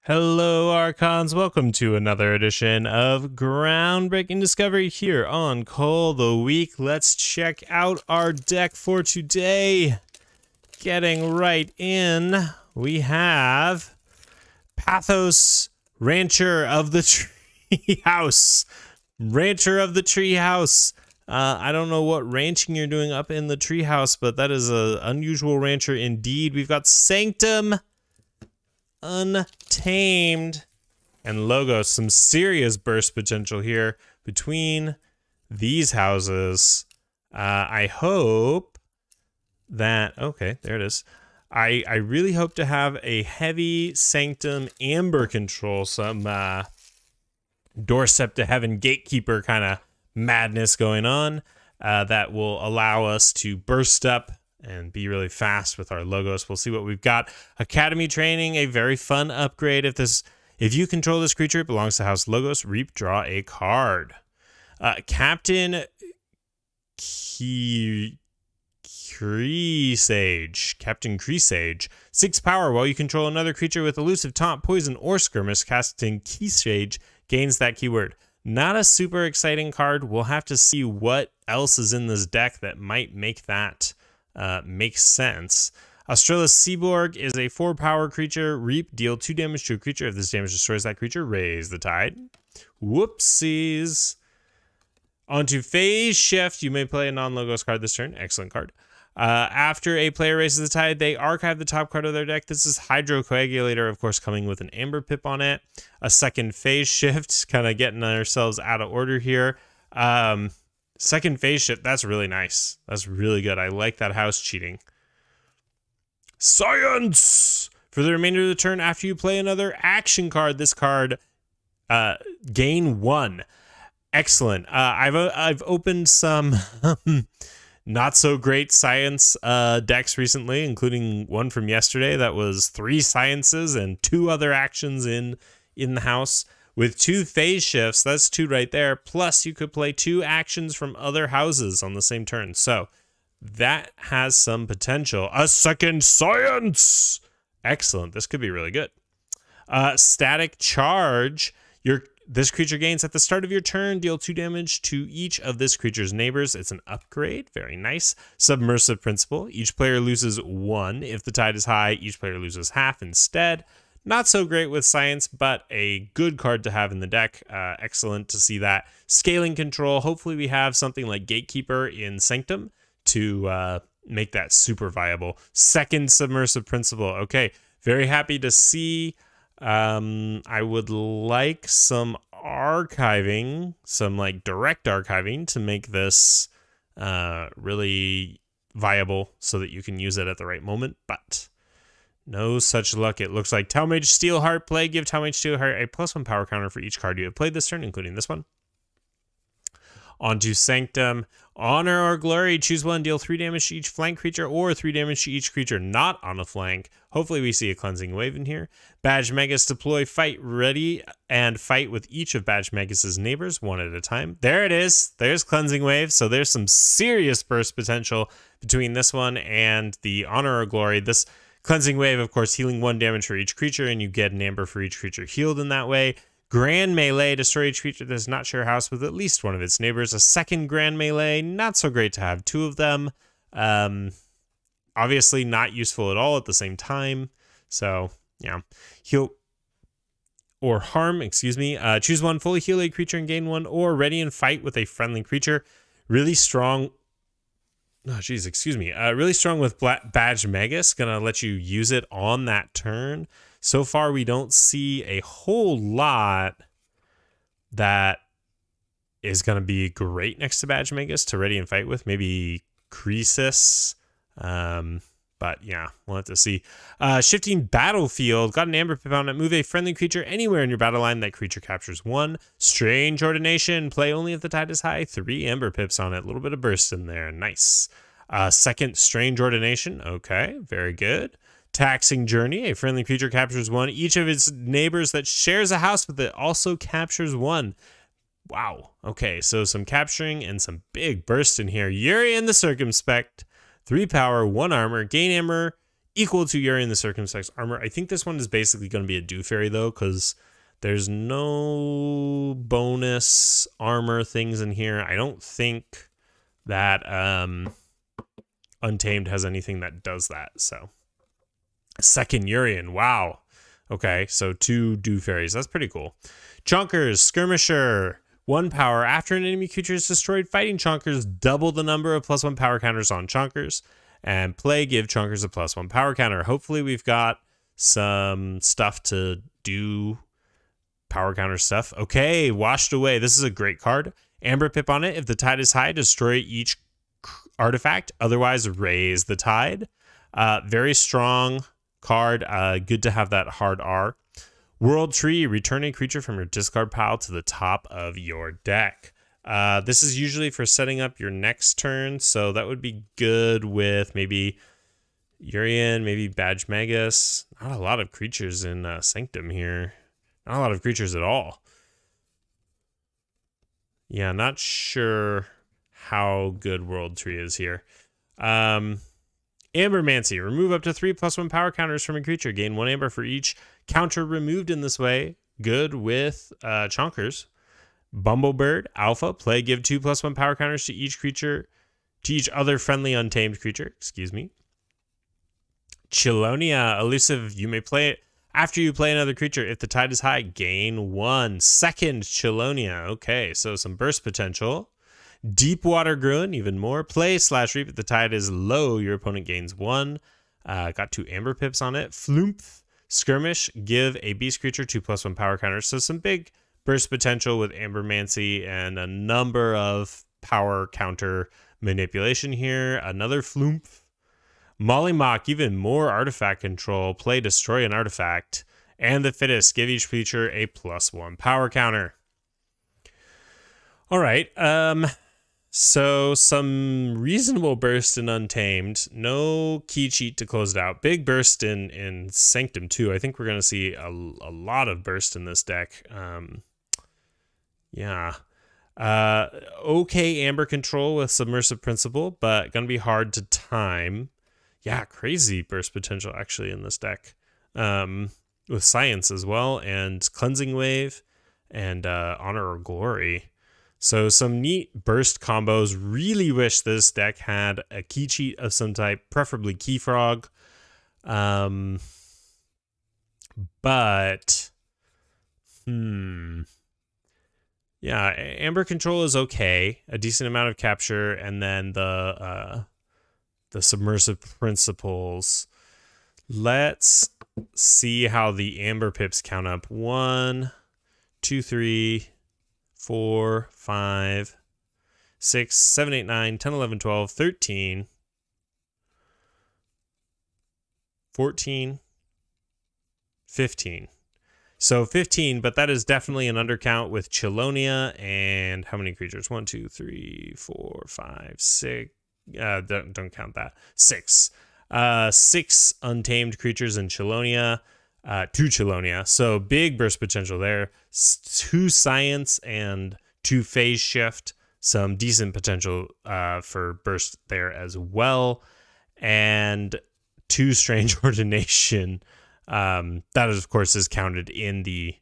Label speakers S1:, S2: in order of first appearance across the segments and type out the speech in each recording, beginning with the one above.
S1: Hello, Archons. Welcome to another edition of Groundbreaking Discovery here on Cull the Weak. Let's check out our deck for today. Getting right in, we have Porthos, Rancher of the Treehouse. Rancher of the Treehouse. I don't know what ranching you're doing up in the treehouse, but that is an unusual rancher indeed. We've got Sanctum, Untamed, and Logos. Some serious burst potential here between these houses. I hope that, okay, there it is. I really hope to have a heavy Sanctum Amber control, some Doorstep to Heaven Gatekeeper kind of madness going on that will allow us to burst up and be really fast with our Logos. We'll see what we've got. Academy Training, a very fun upgrade. If you control this creature, it belongs to House Logos. Reap, draw a card. Captain Creesage. Captain Creesage. 6 power. While you control another creature with elusive, taunt, poison, or skirmish, casting Creesage gains that keyword. Not a super exciting card. We'll have to see what else is in this deck that might make that makes sense. Australis Seaborg is a 4 power creature. Reap, deal 2 damage to a creature. If this damage destroys that creature, raise the tide. Whoopsies. Onto Phase Shift. You may play a non-Logos card this turn. Excellent card. After a player raises the tide, they archive the top card of their deck. This is Hydrocoagulator, of course, coming with an Amber Pip on it. A second Phase Shift, kind of getting ourselves out of order here. Second Phase Shift, that's really nice. That's really good. I like that house cheating. Science! For the remainder of the turn, after you play another action card, this card, gain 1. Excellent. I've opened some not so great science decks recently, including one from yesterday that was 3 sciences and 2 other actions in the house. With 2 phase shifts, that's 2 right there. Plus, you could play 2 actions from other houses on the same turn. So that has some potential. A second science! Excellent. This could be really good. Static Charge. This creature gains at the start of your turn. Deal 2 damage to each of this creature's neighbors. It's an upgrade. Very nice. Submersive Principle. Each player loses 1. If the tide is high, each player loses half instead. Not so great with science, but a good card to have in the deck. Excellent to see that. Scaling Control. Hopefully we have something like Gatekeeper in Sanctum to make that super viable. Second Submersive Principle. Okay, very happy to see. I would like some archiving, some like direct archiving to make this really viable so that you can use it at the right moment, but no such luck. It looks like Talmage Steelheart play. Give Talmage Steelheart a +1 power counter for each card you have played this turn, including this one. Onto Sanctum. Honor or Glory. Choose one. Deal 3 damage to each flank creature or 3 damage to each creature not on a flank. Hopefully we see a Cleansing Wave in here. Badge Magus. Deploy Fight Ready and fight with each of Badge Magus's neighbors one at a time. There it is. There's Cleansing Wave. So there's some serious burst potential between this one and the Honor or Glory. This Cleansing Wave, of course, healing 1 damage for each creature, and you get an Amber for each creature healed in that way. Grand Melee, destroy each creature that does not share a house with at least one of its neighbors. A second Grand Melee, not so great to have 2 of them. Obviously not useful at all at the same time. So, yeah. Heal or harm, excuse me. Choose one, fully heal a creature and gain 1, or ready and fight with a friendly creature. Really strong. Oh, geez, excuse me. Really strong with Badge Magus. Gonna let you use it on that turn. So far, we don't see a whole lot that is going to be great next to Badge Magus to ready and fight with. Maybe Croesus. But yeah, we'll have to see. Shifting Battlefield. Got an Amber Pip on it. Move a friendly creature anywhere in your battle line. That creature captures 1. Strange Ordination. Play only if the tide is high. 3 Amber Pips on it. A little bit of burst in there. Nice. Second Strange Ordination. Okay, very good. Taxing Journey. A friendly creature captures 1. Each of its neighbors that shares a house with it also captures 1. Wow. Okay, so some capturing and some big burst in here. Yuri and the Circumspect. 3 power, 1 armor. Gain Amber equal to Urian the Circumspect's armor. I think this one is basically going to be a Do Fairy, though, because there's no bonus armor things in here. I don't think that Untamed has anything that does that. So, second Urian. Wow. Okay, so 2 Do Fairies. That's pretty cool. Chonkers, Skirmisher. 1 power. After an enemy creature is destroyed, fighting Chonkers double the number of +1 power counters on Chonkers. And play, give Chonkers a +1 power counter. Hopefully we've got some stuff to do power counter stuff. Okay, Washed Away. This is a great card. Amber Pip on it. If the tide is high, destroy each artifact. Otherwise, raise the tide. Very strong card. Good to have that hard R. World Tree, return a creature from your discard pile to the top of your deck. This is usually for setting up your next turn, so that would be good with maybe Urian, maybe Badge Magus. Not a lot of creatures in Sanctum here. Not a lot of creatures at all. Yeah, not sure how good World Tree is here. Ambermancy, remove up to 3 +1 power counters from a creature. Gain 1 amber for each counter removed in this way. Good with Chonkers. Bumblebird, Alpha, play, give 2 +1 power counters to each creature, to each other friendly untamed creature. Excuse me. Chelonia, Elusive, you may play it after you play another creature. If the tide is high, gain 1. Second Chelonia. Okay, so some burst potential. Deepwater Gruin, even more. Play /reap. If the tide is low, your opponent gains 1. Got 2 Amber Pips on it. Flumph, Skirmish, give a beast creature 2 +1 power counters. So some big burst potential with Ambermancy and a number of power counter manipulation here. Another Flumph. Mollymock, even more artifact control. Play, destroy an artifact. And the Fittest, give each creature a +1 power counter. All right. So some reasonable burst in Untamed. No key cheat to close it out. Big burst in Sanctum too. I think we're going to see a lot of burst in this deck. Yeah. Okay, Amber control with Submersive Principle, but going to be hard to time. Yeah, crazy burst potential actually in this deck. With Science as well, and Cleansing Wave, and Honor or Glory. So some neat burst combos. Really wish this deck had a key cheat of some type, preferably Key Frog. But yeah, Amber control is okay, a decent amount of capture, and then the Submersive Principles. Let's see how the Amber Pips count up. 1, 2, 3, 4, 5, 6, 7, 8, 9, 10, 11, 12, 13, 14, 15. So 15, but that is definitely an undercount with Chelonia and how many creatures? 1, 2, 3, 4, 5, 6. Don't count that. 6. 6 untamed creatures in Chelonia. 2 Chelonia. So big burst potential there. 2 Science and 2 Phase Shift. Some decent potential for burst there as well. And 2 Strange Ordination. That, of course, is counted in the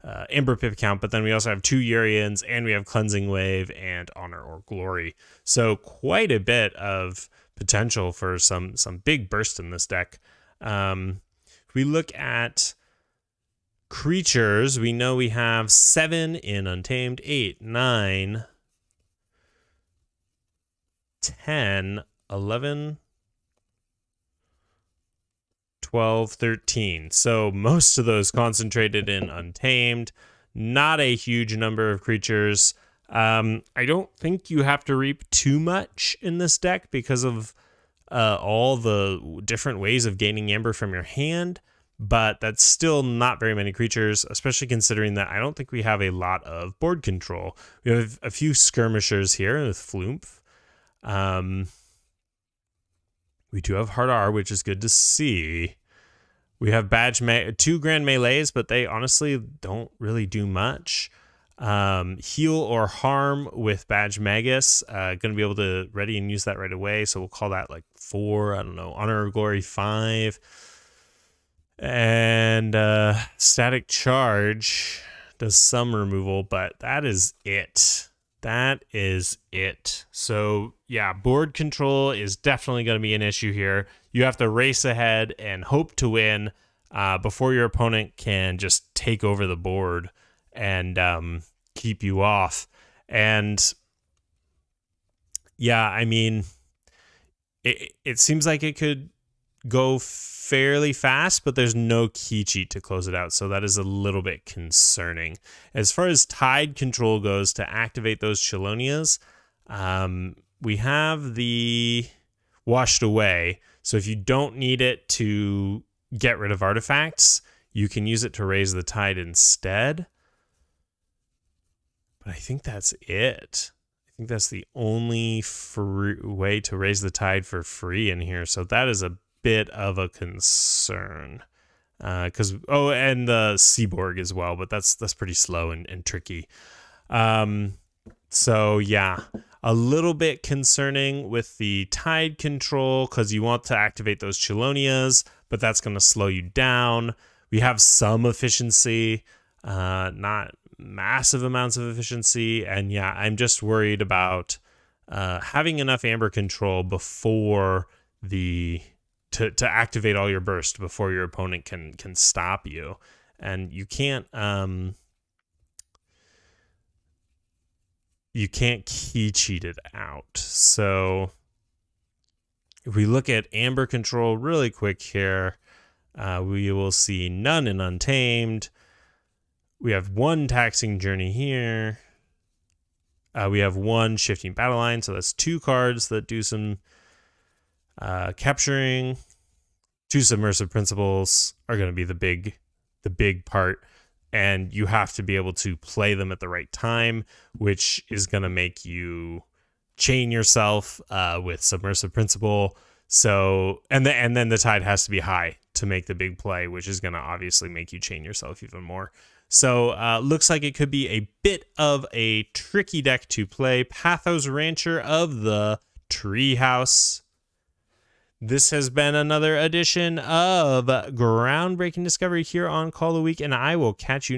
S1: Amber Pip count. But then we also have 2 Urians, and we have Cleansing Wave and Honor or Glory. So quite a bit of potential for some big burst in this deck. If we look at creatures, we know we have 7 in Untamed, 8, 9, 10, 11, 12, 13. So most of those concentrated in Untamed. Not a huge number of creatures. I don't think you have to reap too much in this deck because of all the different ways of gaining Amber from your hand, but that's still not very many creatures, especially considering that I don't think we have a lot of board control. We have a few Skirmishers here with Flumph. We do have Hard R, which is good to see. We have 2 Grand Melees, but they honestly don't really do much. Heal or Harm with Badge Magus. Going to be able to ready and use that right away, so we'll call that like 4, I don't know, Honor or Glory 5. And Static Charge does some removal, but that is it. That is it. So yeah, board control is definitely going to be an issue here. You have to race ahead and hope to win before your opponent can just take over the board and keep you off. And yeah, I mean, it seems like it could go fairly fast, but there's no key cheat to close it out, so that is a little bit concerning. As far as tide control goes, to activate those Chelonias, we have the Washed Away, so if you don't need it to get rid of artifacts, you can use it to raise the tide instead. But I think that's it. I think that's the only way to raise the tide for free in here, so that is a bit of a concern. And the Seaborg as well, but that's pretty slow and tricky. So yeah, a little bit concerning with the tide control, because you want to activate those Chelonias, but that's going to slow you down. We have some efficiency, not massive amounts of efficiency, and yeah, I'm just worried about having enough amber control before to activate all your burst before your opponent can stop you. And you can't key cheat it out. So if we look at amber control really quick here, we will see none in Untamed. We have 1 Taxing Journey here. We have 1 Shifting Battle Line, so that's 2 cards that do some capturing. 2 Submersive Principles are going to be the big part, and you have to be able to play them at the right time, which is going to make you chain yourself with Submersive Principle. So and then the tide has to be high to make the big play, which is going to obviously make you chain yourself even more. So looks like it could be a bit of a tricky deck to play. Pathos Rancher of the Treehouse. This has been another edition of Groundbreaking Discovery here on Cull the Weak, and I will catch you